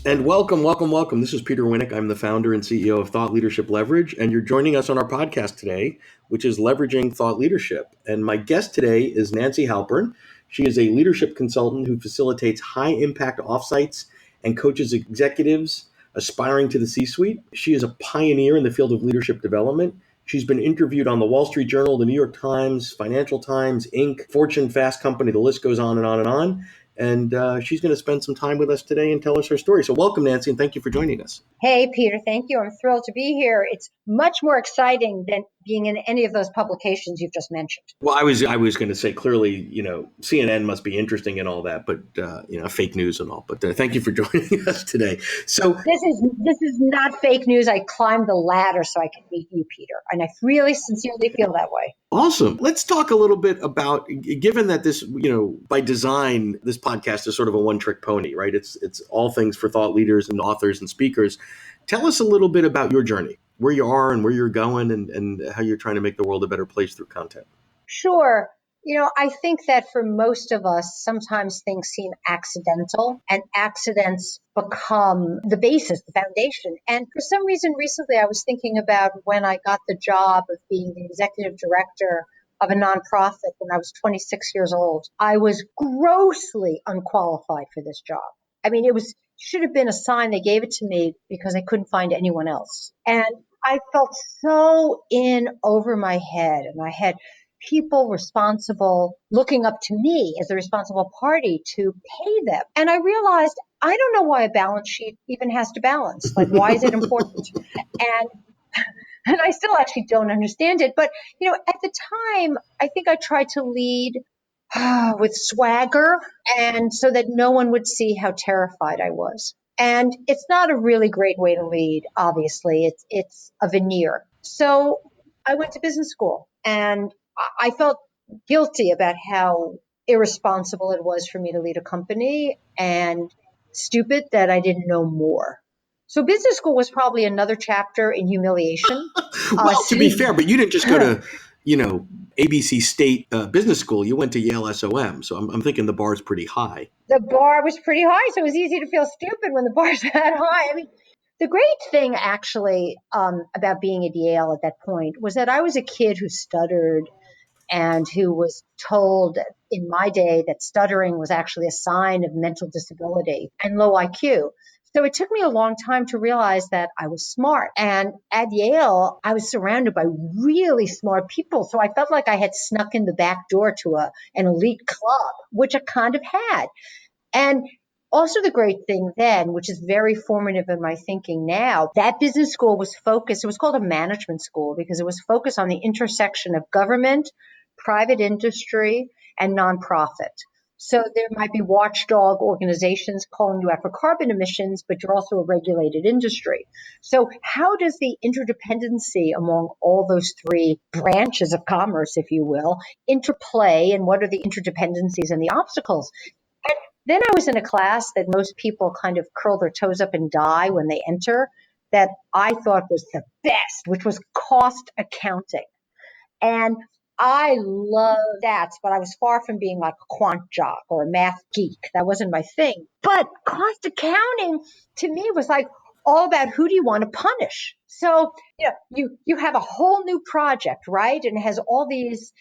And welcome, welcome, welcome. This is Peter Winick. I'm the founder and CEO of Thought Leadership Leverage, and you're joining us on our podcast today, which is Leveraging Thought Leadership. And my guest today is Nancy Halpern. She is a leadership consultant who facilitates high-impact offsites and coaches executives aspiring to the C-suite. She is a pioneer in the field of leadership development. She's been interviewed on the Wall Street Journal, the New York Times, Financial Times, Inc., Fortune, Fast Company. The list goes on and on and on. And she's going to spend some time with us today and tell us her story. So welcome, Nancy, and thank you for joining us. Hey, Peter, thank you. I'm thrilled to be here. It's much more exciting than being in any of those publications you've just mentioned. Well, I was going to say, clearly, CNN must be interesting and all that, but, fake news and all. But thank you for joining us today. So this is not fake news. I climbed the ladder so I could meet you, Peter. And I really sincerely feel that way. Awesome. Let's talk a little bit about, given that this, by design, this podcast is sort of a one-trick pony, right? It's all things for thought leaders and authors and speakers. Tell us a little bit about your journey, where you are and where you're going and how you're trying to make the world a better place through content. Sure. I think that for most of us, sometimes things seem accidental and accidents become the basis, the foundation. And for some reason, recently, I was thinking about when I got the job of being the executive director of a nonprofit when I was 26 years old. I was grossly unqualified for this job. I mean, should have been a sign they gave it to me because I couldn't find anyone else. And I felt so in over my head, and I had people responsible looking up to me as the responsible party to pay them. And I realized, I don't know why a balance sheet even has to balance. Like, why is it important? And I still actually don't understand it. But, at the time, I think I tried to lead with swagger, and so that no one would see how terrified I was. And it's not a really great way to lead, obviously. It's a veneer. So I went to business school, and I felt guilty about how irresponsible it was for me to lead a company and stupid that I didn't know more. So business school was probably another chapter in humiliation. Well, to be fair, but you didn't just go to, ABC State Business School. You went to Yale SOM. So I'm thinking the bar is pretty high. The bar was pretty high, so it was easy to feel stupid when the bar's that high. I mean, the great thing actually about being at Yale at that point was that I was a kid who stuttered and who was told in my day that stuttering was actually a sign of mental disability and low IQ. So it took me a long time to realize that I was smart. And at Yale, I was surrounded by really smart people. So I felt like I had snuck in the back door to an elite club, which I kind of had. And also the great thing then, which is very formative in my thinking now, that business school was focused, it was called a management school because it was focused on the intersection of government, private industry, and nonprofit. So there might be watchdog organizations calling you out for carbon emissions, but you're also a regulated industry. So how does the interdependency among all those three branches of commerce, if you will, interplay, and what are the interdependencies and the obstacles? And then I was in a class that most people kind of curl their toes up and die when they enter, that I thought was the best, which was cost accounting. And I love that, but I was far from being like a quant jock or a math geek. That wasn't my thing. But cost accounting to me was like all about who do you want to punish? So, you have a whole new project, right? And it has all these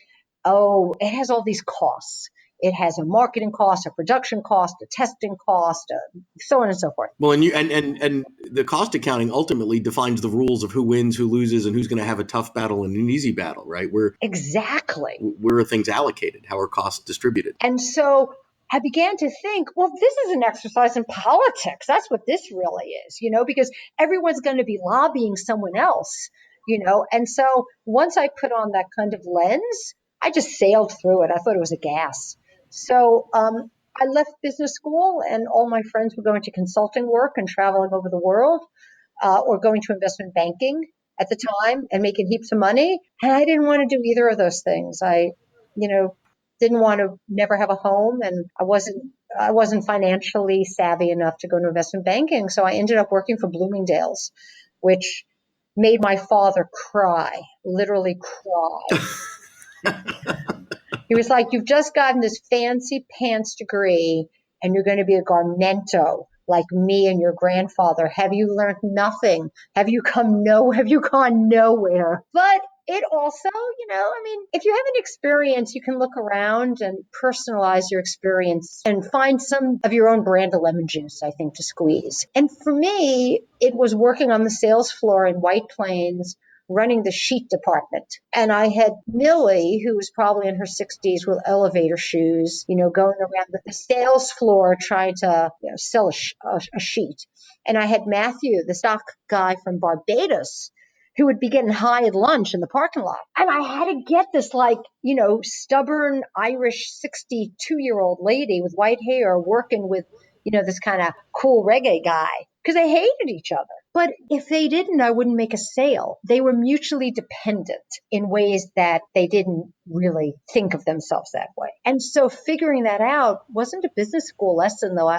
costs. It has a marketing cost, a production cost, a testing cost, so on and so forth. Well, and the cost accounting ultimately defines the rules of who wins, who loses, and who's going to have a tough battle and an easy battle, right? Exactly. Where are things allocated? How are costs distributed? And so I began to think, well, this is an exercise in politics. That's what this really is, because everyone's going to be lobbying someone else, And so once I put on that kind of lens, I just sailed through it. I thought it was a gas. So I left business school, and all my friends were going to consulting work and traveling over the world, or going to investment banking at the time and making heaps of money. And I didn't want to do either of those things. I, didn't want to never have a home, and I wasn't financially savvy enough to go to investment banking. So I ended up working for Bloomingdale's, which made my father cry, literally cry. He was like, you've just gotten this fancy pants degree and you're going to be a Garmento like me and your grandfather. Have you learned nothing? Have you gone nowhere? But it also, if you have an experience, you can look around and personalize your experience and find some of your own brand of lemon juice, I think, to squeeze. And for me, it was working on the sales floor in White Plains, running the sheet department. And I had Millie, who was probably in her 60s with elevator shoes, going around the sales floor trying to sell a sheet. And I had Matthew, the stock guy from Barbados, who would be getting high at lunch in the parking lot. And I had to get this stubborn Irish 62-year-old lady with white hair working with, this kind of cool reggae guy, because they hated each other. But if they didn't, I wouldn't make a sale. They were mutually dependent in ways that they didn't really think of themselves that way. And so figuring that out wasn't a business school lesson, though.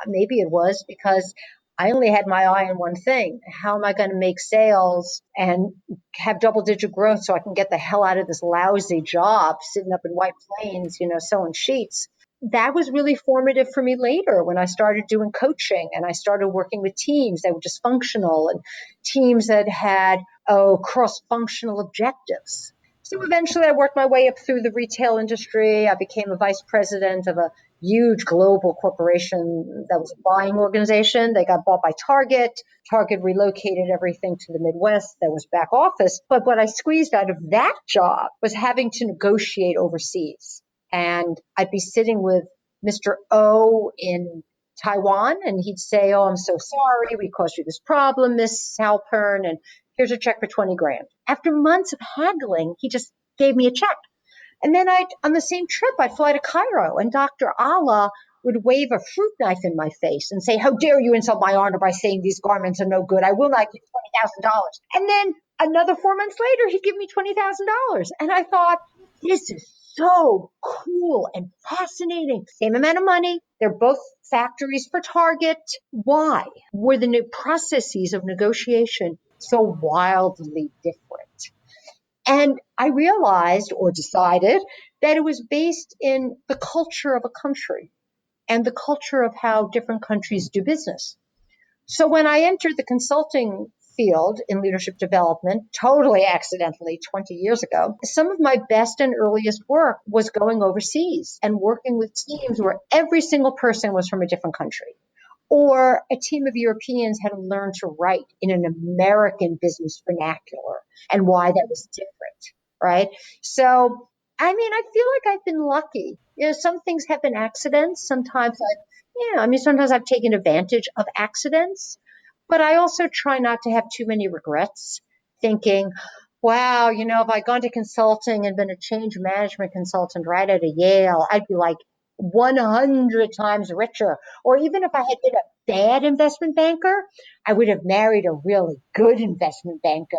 Maybe it was, because I only had my eye on one thing. How am I going to make sales and have double-digit growth so I can get the hell out of this lousy job sitting up in White Plains, selling sheets? That was really formative for me later when I started doing coaching and I started working with teams that were dysfunctional and teams that had cross-functional objectives. So eventually I worked my way up through the retail industry. I became a vice president of a huge global corporation that was a buying organization. They got bought by Target. Target relocated everything to the Midwest. That was back office. But what I squeezed out of that job was having to negotiate overseas. And I'd be sitting with Mr. O in Taiwan, and he'd say, "Oh, I'm so sorry. We caused you this problem, Miss Halpern, and here's a check for 20 grand. After months of haggling, he just gave me a check. And then on the same trip, I'd fly to Cairo, and Dr. Allah would wave a fruit knife in my face and say, "How dare you insult my honor by saying these garments are no good? I will not give $20,000. And then another 4 months later, he'd give me $20,000. And I thought, this is so cool and fascinating. Same amount of money. They're both factories for Target. Why were the new processes of negotiation so wildly different? And I realized or decided that it was based in the culture of a country and the culture of how different countries do business. So when I entered the consulting field in leadership development, totally accidentally 20 years ago, some of my best and earliest work was going overseas and working with teams where every single person was from a different country. Or a team of Europeans had to learn to write in an American business vernacular and why that was different, right? So, I feel like I've been lucky. Some things have been accidents. Sometimes I've taken advantage of accidents, but I also try not to have too many regrets, thinking, wow, if I'd gone to consulting and been a change management consultant right out of Yale, I'd be like 100 times richer. Or even if I had been a bad investment banker, I would have married a really good investment banker.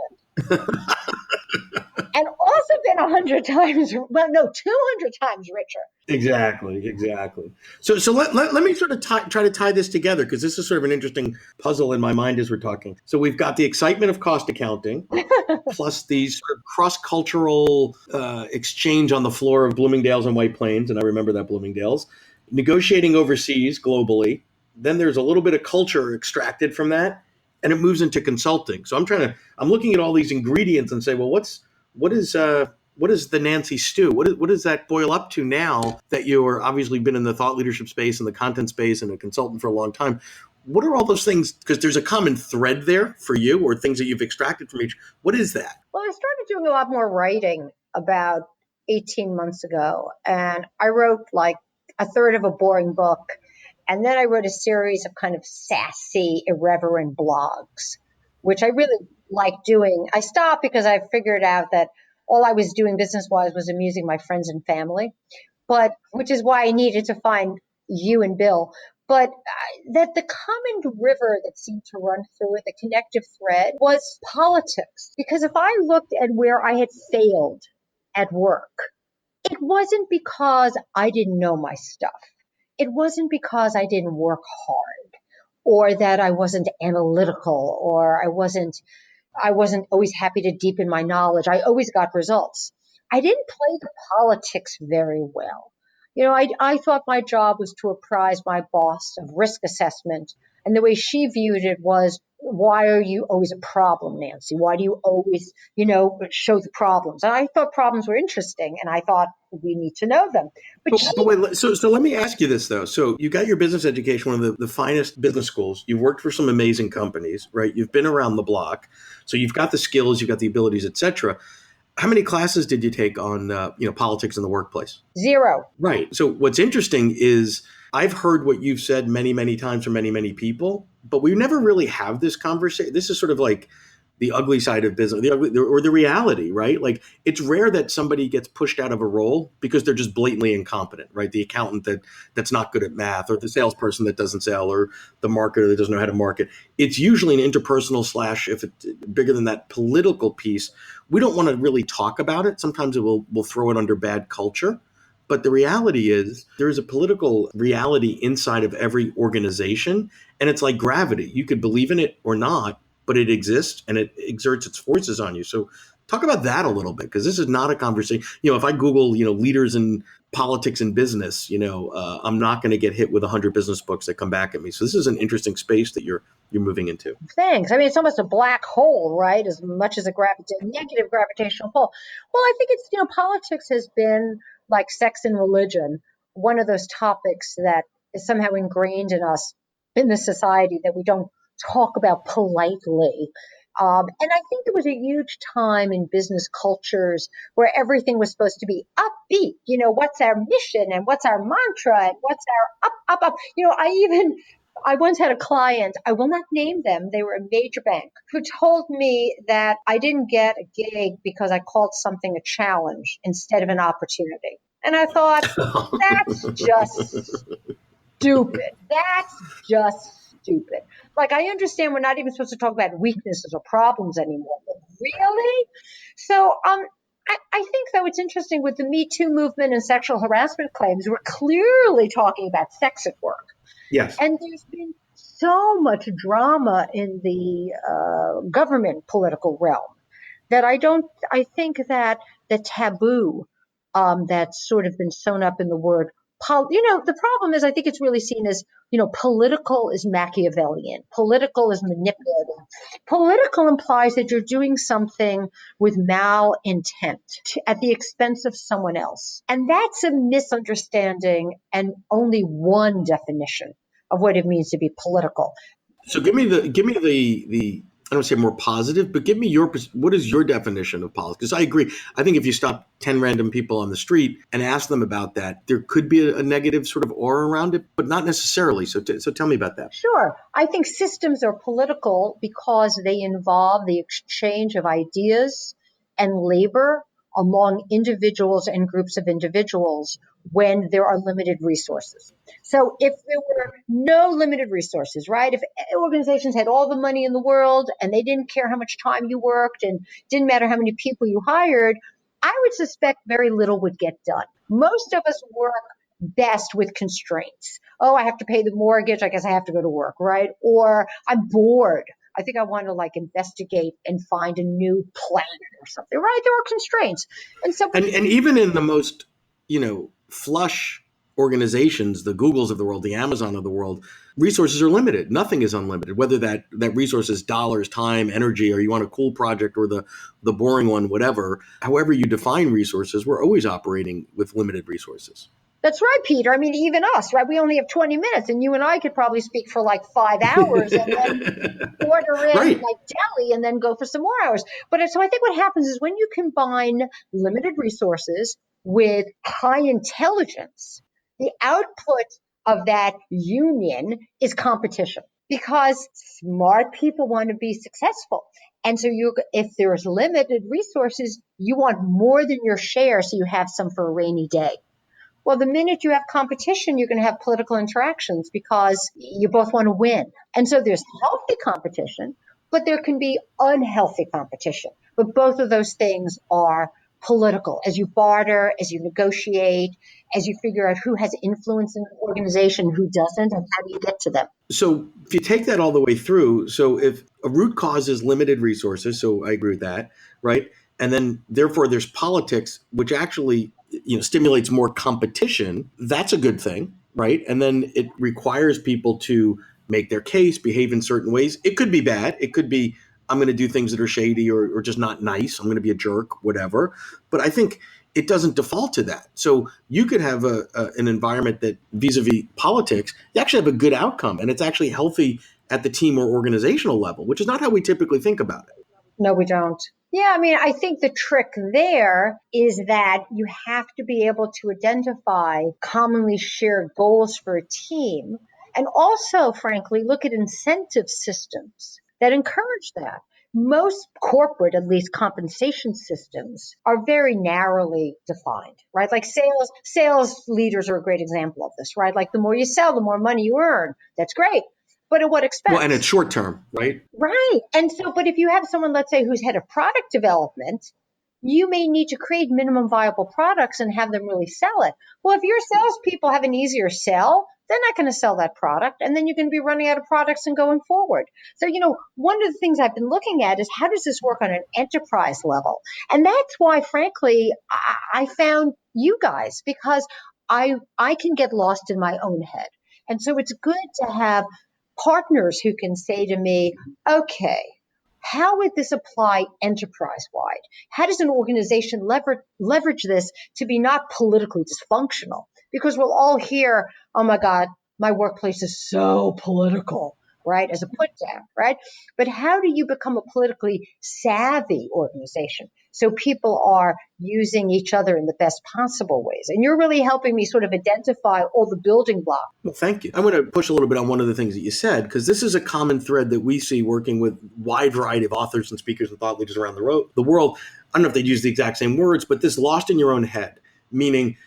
And also been 100 times, 200 times richer. Exactly. So let me sort of try to tie this together, because this is sort of an interesting puzzle in my mind as we're talking. So we've got the excitement of cost accounting, plus these sort of cross-cultural exchange on the floor of Bloomingdale's and White Plains, and I remember that Bloomingdale's, negotiating overseas globally. Then there's a little bit of culture extracted from that, and it moves into consulting. So I'm looking at all these ingredients and say, well, what is the Nancy stew? What does that boil up to now that you're obviously been in the thought leadership space and the content space and a consultant for a long time? What are all those things? Because there's a common thread there for you, or things that you've extracted from each. What is that? Well, I started doing a lot more writing about 18 months ago, and I wrote like a third of a boring book. And then I wrote a series of kind of sassy, irreverent blogs, which I really like doing. I stopped because I figured out that all I was doing business-wise was amusing my friends and family, but which is why I needed to find you and Bill. But that the common river that seemed to run through it, the connective thread, was politics. Because if I looked at where I had failed at work, it wasn't because I didn't know my stuff. It wasn't because I didn't work hard or that I wasn't analytical or I wasn't always happy to deepen my knowledge. I always got results. I didn't play the politics very well. I thought my job was to apprise my boss of risk assessment. And the way she viewed it was, why are you always a problem, Nancy? Why do you always, show the problems? And I thought problems were interesting, and I thought we need to know them. But she, But wait, so let me ask you this though. So you got your business education, one of the finest business schools. You've worked for some amazing companies, right? You've been around the block, so you've got the skills, you've got the abilities, etc. How many classes did you take on politics in the workplace? zero. Right. So what's interesting is I've heard what you've said many, many times from many, many people, but we never really have this conversation. This is sort of like the ugly side of business, or the reality, right? Like it's rare that somebody gets pushed out of a role because they're just blatantly incompetent, right? The accountant that's not good at math, or the salesperson that doesn't sell, or the marketer that doesn't know how to market. It's usually an interpersonal / if it's bigger than that, political piece. We don't want to really talk about it. Sometimes we'll throw it under bad culture. But the reality is there is a political reality inside of every organization, and it's like gravity. You could believe in it or not, but it exists and it exerts its forces on you. So talk about that a little bit, because this is not a conversation. If I Google, leaders in politics and business, I'm not going to get hit with 100 business books that come back at me. So this is an interesting space that you're moving into. Thanks. I mean, it's almost a black hole, right? As much as a negative gravitational pull. Well, I think it's, politics has been like sex and religion, one of those topics that is somehow ingrained in us in this society that we don't talk about politely. And I think there was a huge time in business cultures where everything was supposed to be upbeat. What's our mission and what's our mantra and what's our up. I once had a client, I will not name them, they were a major bank, who told me that I didn't get a gig because I called something a challenge instead of an opportunity. And I thought, that's just stupid. That's just stupid. Like, I understand we're not even supposed to talk about weaknesses or problems anymore, but really? So, I think, though, it's interesting with the Me Too movement and sexual harassment claims, we're clearly talking about sex at work. Yes. And there's been so much drama in the government political realm that I think that the taboo that's sort of been sewn up in the word, the problem is I think it's really seen as, political is Machiavellian, political is manipulative. Political implies that you're doing something with malintent at the expense of someone else. And that's a misunderstanding and only one definition of what it means to be political. So give me the I don't say more positive, but give me what is your definition of politics? Because I agree. I think if you stop 10 random people on the street and ask them about that, there could be a negative sort of aura around it, but not necessarily. So tell me about that. Sure. I think systems are political because they involve the exchange of ideas and labor among individuals and groups of individuals when there are limited resources. So if there were no limited resources, right? If organizations had all the money in the world and they didn't care how much time you worked and didn't matter how many people you hired, I would suspect very little would get done. Most of us work best with constraints. Oh, I have to pay the mortgage. I guess I have to go to work, right? Or I'm bored. I think I want to investigate and find a new planet or something, right? There are constraints. And even in the most, flush organizations, the Googles of the world, the Amazon of the world, resources are limited. Nothing is unlimited, whether that resource is dollars, time, energy, or you want a cool project or the boring one, whatever. However you define resources, we're always operating with limited resources. That's right, Peter. I mean, even us, right? We only have 20 minutes, and you and I could probably speak for 5 hours and then order in Right. deli and then go for some more hours. But so I think what happens is when you combine limited resources with high intelligence, the output of that union is competition, because smart people want to be successful. And so if there's limited resources, you want more than your share so you have some for a rainy day. Well, the minute you have competition, you're going to have political interactions because you both want to win. And so there's healthy competition, but there can be unhealthy competition. But both of those things are political. As you barter, as you negotiate, as you figure out who has influence in the organization, who doesn't, and how do you get to them. So if you take that all the way through, so if a root cause is limited resources, so I agree with that, right? And then therefore there's politics, which actually stimulates more competition, that's a good thing, right? And then it requires people to make their case, behave in certain ways. It could be bad. It could be, I'm going to do things that are shady or just not nice. I'm going to be a jerk, whatever. But I think it doesn't default to that. So you could have an environment that vis-a-vis politics, you actually have a good outcome, and it's actually healthy at the team or organizational level, which is not how we typically think about it. No, we don't. Yeah, I mean, I think the trick there is that you have to be able to identify commonly shared goals for a team and also, frankly, look at incentive systems that encourage that. Most corporate, at least compensation systems, are very narrowly defined, right? Like sales leaders are a great example of this, right? Like the more you sell, the more money you earn. That's great. But at what expense? Well, and it's short term, right? Right. And so, but if you have someone, let's say, who's head of product development, you may need to create minimum viable products and have them really sell it. Well, if your salespeople have an easier sell, they're not going to sell that product. And then you're going to be running out of products and going forward. So, one of the things I've been looking at is how does this work on an enterprise level? And that's why, frankly, I found you guys because I can get lost in my own head. And so it's good to have partners who can say to me, okay, how would this apply enterprise wide? How does an organization leverage this to be not politically dysfunctional? Because we'll all hear, oh my God, my workplace is so political, right? As a put down, right? But how do you become a politically savvy organization so people are using each other in the best possible ways? And you're really helping me sort of identify all the building blocks. Well, thank you. I'm going to push a little bit on one of the things that you said, because this is a common thread that we see working with a wide variety of authors and speakers and thought leaders around the world. I don't know if they'd use the exact same words, but this lost in your own head, meaning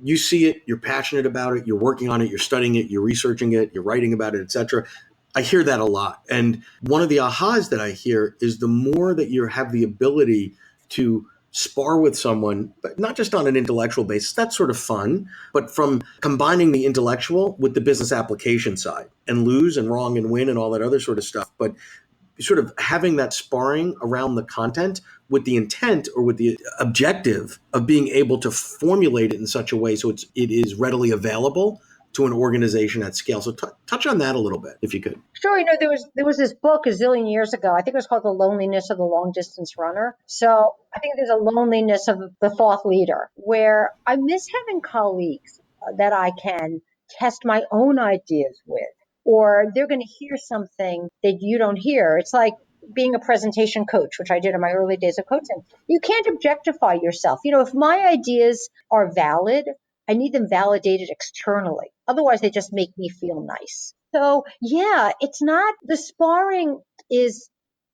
you see it, you're passionate about it, you're working on it, you're studying it, you're researching it, you're writing about it, etc. I hear that a lot. And one of the ahas that I hear is the more that you have the ability to spar with someone, but not just on an intellectual basis, that's sort of fun, but from combining the intellectual with the business application side and lose and wrong and win and all that other sort of stuff. But sort of having that sparring around the content with the intent or with the objective of being able to formulate it in such a way so it is readily available to an organization at scale. So touch on that a little bit, if you could. Sure. There was this book a zillion years ago. I think it was called The Loneliness of the Long Distance Runner. So I think there's a loneliness of the thought leader where I miss having colleagues that I can test my own ideas with, or they're going to hear something that you don't hear. It's like being a presentation coach, which I did in my early days of coaching. You can't objectify yourself. If my ideas are valid, I need them validated externally. Otherwise, they just make me feel nice. So, yeah, it's not the sparring is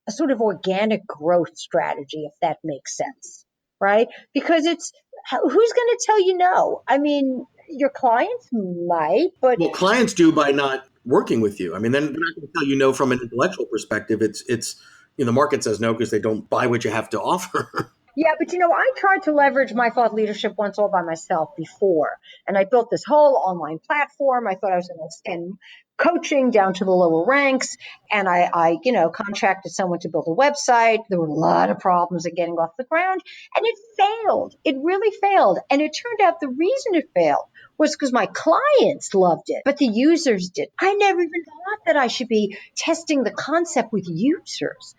a sort of organic growth strategy, if that makes sense, right? Because it's who's going to tell you no? I mean, your clients might, but well, clients do by not working with you. I mean, they're not going to tell you no from an intellectual perspective. It's the market says no because they don't buy what you have to offer. Yeah, but I tried to leverage my thought leadership once all by myself before. And I built this whole online platform. I thought I was going to extend coaching down to the lower ranks. And I contracted someone to build a website. There were a lot of problems in getting off the ground. And it failed. It really failed. And it turned out the reason it failed was because my clients loved it, but the users did. I never even thought that I should be testing the concept with users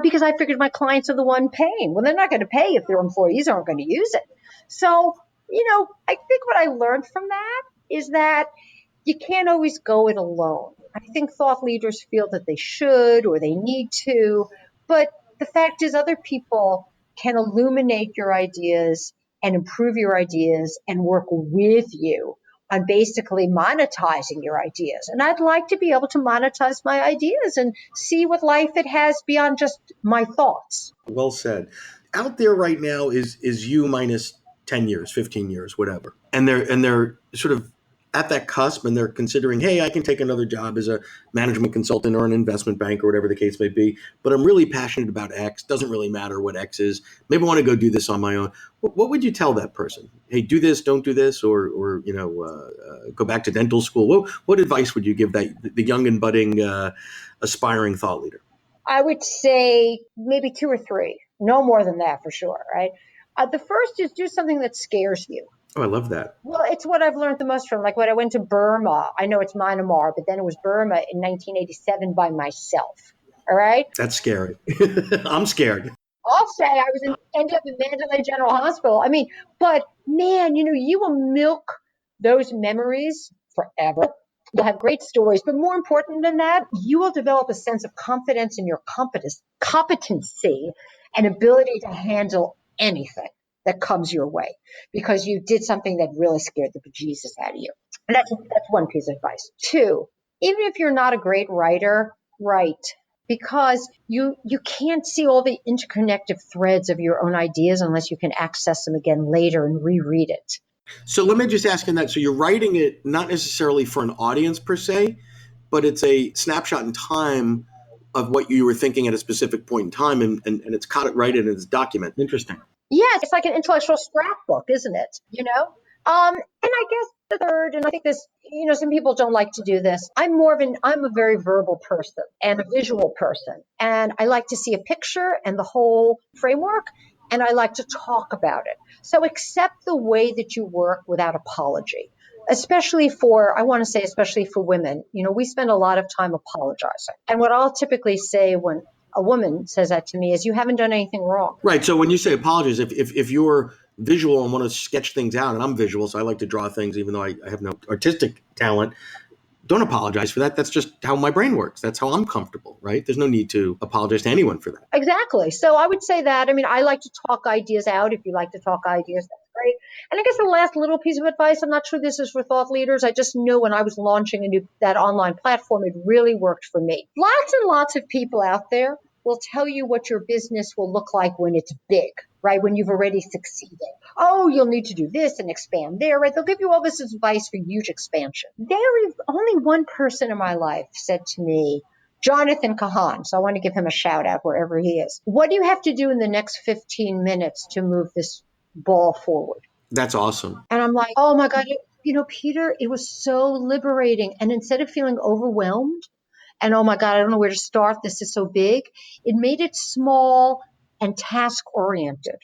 because I figured my clients are the one paying. Well, they're not going to pay if their employees aren't going to use it. So, I think what I learned from that is that you can't always go it alone. I think thought leaders feel that they should or they need to, but the fact is other people can illuminate your ideas and improve your ideas and work with you on basically monetizing your ideas. And I'd like to be able to monetize my ideas and see what life it has beyond just my thoughts. Well said. Out there right now is you minus 10 years, 15 years, whatever. And they're sort of at that cusp and they're considering, hey, I can take another job as a management consultant or an investment bank or whatever the case may be, but I'm really passionate about X. Doesn't really matter what X is. Maybe I want to go do this on my own. What would you tell that person? Hey, do this, don't do this, or go back to dental school. What advice would you give the young and budding aspiring thought leader? I would say maybe 2 or 3, no more than that for sure, right? The first is do something that scares you. Oh, I love that. Well, it's what I've learned the most from. Like when I went to Burma, I know it's Myanmar, but then it was Burma in 1987 by myself. All right. That's scary. I'm scared. I'll say I ended up in Mandalay General Hospital. I mean, but man, you will milk those memories forever. You'll have great stories, but more important than that, you will develop a sense of confidence in your competency and ability to handle anything that comes your way because you did something that really scared the bejesus out of you. And that's one piece of advice. Two, even if you're not a great writer, write because you can't see all the interconnected threads of your own ideas unless you can access them again later and reread it. So let me just ask you that. So you're writing it not necessarily for an audience per se, but it's a snapshot in time of what you were thinking at a specific point in time, and it's caught it right in its document. Interesting. Yes, it's like an intellectual scrapbook, isn't it? And I guess the third, and I think this, some people don't like to do this. I'm a very verbal person and a visual person. And I like to see a picture and the whole framework, and I like to talk about it. So accept the way that you work without apology, especially for women. We spend a lot of time apologizing. And what I'll typically say when a woman says that to me is, you haven't done anything wrong. Right. So when you say apologies, if you're visual and want to sketch things out, and I'm visual, so I like to draw things, even though I have no artistic talent, don't apologize for that. That's just how my brain works. That's how I'm comfortable, right? There's no need to apologize to anyone for that. Exactly. So I would say that, I like to talk ideas out. If you like to talk ideas, that's great. And I guess the last little piece of advice, I'm not sure this is for thought leaders. I just know when I was launching that online platform, it really worked for me. Lots and lots of people out there will tell you what your business will look like when it's big, right? When you've already succeeded. Oh, you'll need to do this and expand there, right? They'll give you all this advice for huge expansion. There is only one person in my life said to me, Jonathan Kahan, so I want to give him a shout out wherever he is. What do you have to do in the next 15 minutes to move this ball forward? That's awesome. And I'm like, oh my God, Peter, it was so liberating. And instead of feeling overwhelmed, and oh my God, I don't know where to start, this is so big, it made it small and task oriented.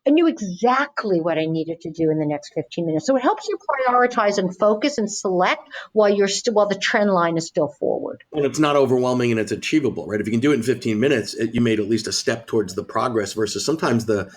I knew exactly what I needed to do in the next 15 minutes. So it helps you prioritize and focus and select while the trend line is still forward. And it's not overwhelming and it's achievable, right? If you can do it in 15 minutes, you made at least a step towards the progress versus sometimes the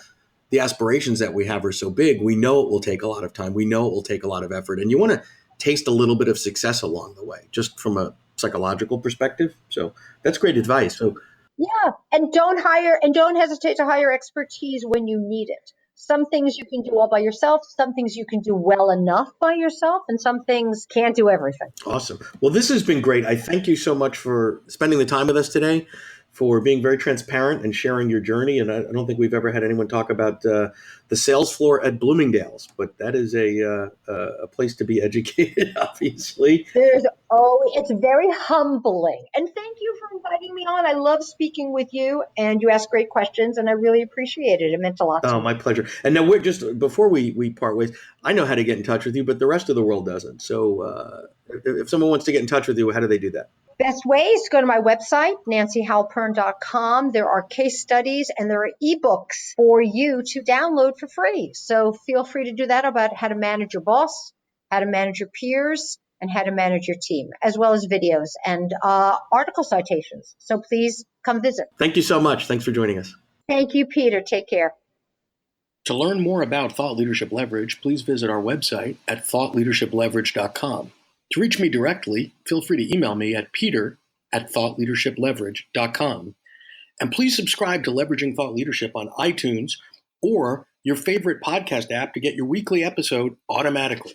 aspirations that we have are so big. We know it will take a lot of time. We know it will take a lot of effort. And you want to taste a little bit of success along the way, just from a psychological perspective. So that's great advice. So yeah, and don't hesitate to hire expertise when you need it. Some things you can do all by yourself, some things you can do well enough by yourself, and some things can't do everything. Awesome. Well, this has been great. I thank you so much for spending the time with us today, for being very transparent and sharing your journey. And I don't think we've ever had anyone talk about the sales floor at Bloomingdale's, but that is a place to be educated, obviously. It's very humbling. And thank you for inviting me on. I love speaking with you, and you ask great questions, and I really appreciate it. It meant a lot to me. Oh, my pleasure. And now before we part ways, I know how to get in touch with you, but the rest of the world doesn't. So if someone wants to get in touch with you, how do they do that? Best way is to go to my website, nancyhalpern.com. There are case studies and there are ebooks for you to download for free. So feel free to do that about how to manage your boss, how to manage your peers, and how to manage your team, as well as videos and article citations. So please come visit. Thank you so much. Thanks for joining us. Thank you, Peter. Take care. To learn more about Thought Leadership Leverage, please visit our website at thoughtleadershipleverage.com. To reach me directly, feel free to email me at peter@thoughtleadershipleverage.com. And please subscribe to Leveraging Thought Leadership on iTunes or your favorite podcast app to get your weekly episode automatically.